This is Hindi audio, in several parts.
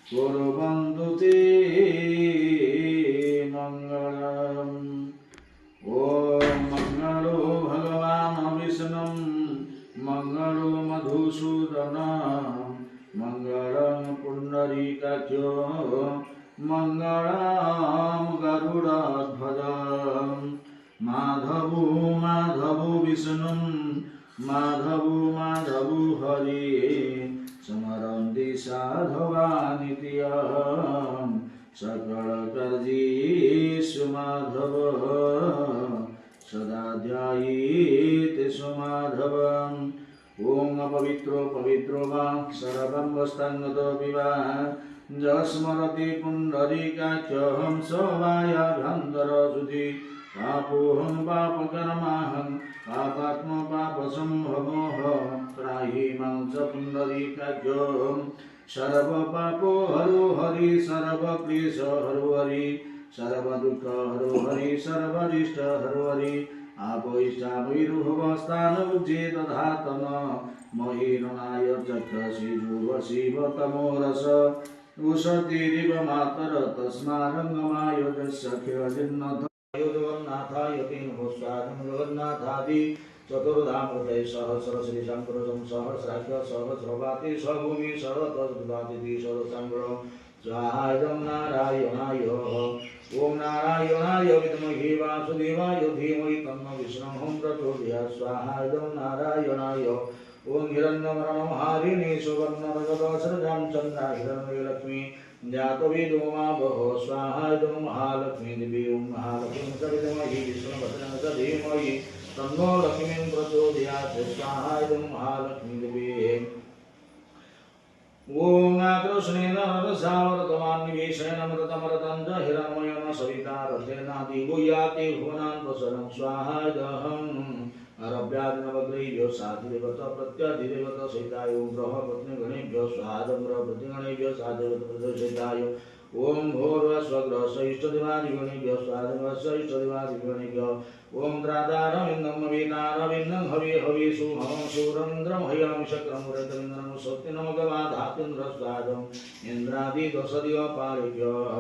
कुर्वन्तु ते मङ्गलम्। ॐ मङ्गलो भगवान् विष्णुं मङ्गलो मधुसूदनं मङ्गलं पुण्डरीकाक्षो मङ्गलं गरुडध्वजं। माधवो माधवो विष्णुं माधवो हरि स्मरन्ति साधवा नित्यं सकलकर्येषु माधव सदा ध्यायेत् माधवम्। ॐ अपवित्रो पवित्रो वा सर्वं वस्तङ्गतोऽपि वा यस्मरति पुण्डरीकाक्षं स वायाभ्यन्तरशुद्धि। पापोऽहं पापकर्माहं पापात्मा पापसम्भवः त्राहि मां च पुण्डरीकाक्षो सर्वपापो हरो हरि सर्वक्लेश हरो हरि सर्वदुःख हरो हरि सर्वरिष्ट हरो हरि। आपैश्चापैरुभवस्थानमुज्ये दधातन महीरणाय चक्षसि जुर्वशिव तमोरस उशतीरिव मातर तस्मारङ्गमाय सख्यजिन्नथ जगन्नाथाय तेन भस्वादं जगन्नाथादि चतुर्धामूर्तये सहस्रश्री शङ्करं सहस्राख्य सहस्रपाति स्वभूमि सहस्रदाति सहस्राङ्गं स्वाहायं नारायणाय। ॐ नारायणाय विद्महे वासुदेवाय धीमहि तन्नो विष्णुः प्रचोदयात्। स्वाहायं नारायणाय। ॐ हिरण्यवर्णमहारिणे सुवर्णरजतसृजां चन्द्राहिरण्यलक्ष्मी जातवेदो मा भव। स्वाहायं महालक्ष्मी देवी ॐ महालक्ष्मीं च विद्महे विष्णुपत्न्यै च धीमहि तन्नो लक्ष्मीं प्रचोदयात्। स्वाहायं महालक्ष्मी देवी। ॐ कृष्णेन रथसावरतमान्निवेशेन मृतमरतं च हिरण्मयेन सविता रथेनादिवो याति भुवनान् प्रसरं। स्वाहायम् अरभ्यादिनवग्रहेभ्यो साधिदेवत प्रत्यधिदेवत सहिताय ॐ ग्रहपत्नीगणेभ्यो स्वाहायं ग्रहपत्नीगणेभ्यो साधिदेवत प्रत्यधिसहिताय ॐ भोर्वस्वग्रहसहिष्ठदिवादिगणेभ्यो स्वाहायं ॐ त्रातारविन्दं वेतारविन्दं हवे हवेषु हवं शूरन्द्रमह्यं शक्रं वृतमिन्द्रं स्वस्तिनमगवाधात्युन्द्रस्वादम् इन्द्रादिदशदिवपालिभ्यः।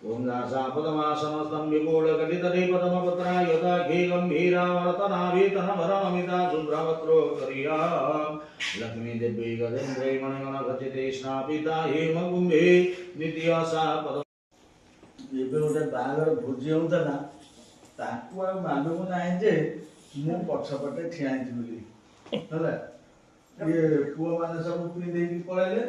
ॐ दासापदमासमस्तं विपुलकटितटिपदमपत्राय यथाघे गम्भीरावर्तनावेतनभरममिता शुभ्रवत्रो करिया लक्ष्मीदेवी गजेन्द्रै मणिगणखचिते स्नापिता हेमकुम्भे नित्यसा पद। ଏବେ ଗୋଟେ ବାହାଘର ଭୋଜି ହଉଥିଲା ତାକୁ ଆଉ ମାଲୁମ ନାହିଁ ଯେ ମୁଁ ପଛପଟେ ଠିଆ ହେଇଛି ବୋଲି ହେଲା। ଇଏ ପୁଅମାନେ ସବୁ ପିନ୍ଧେଇକି ପଳେଇଲେ।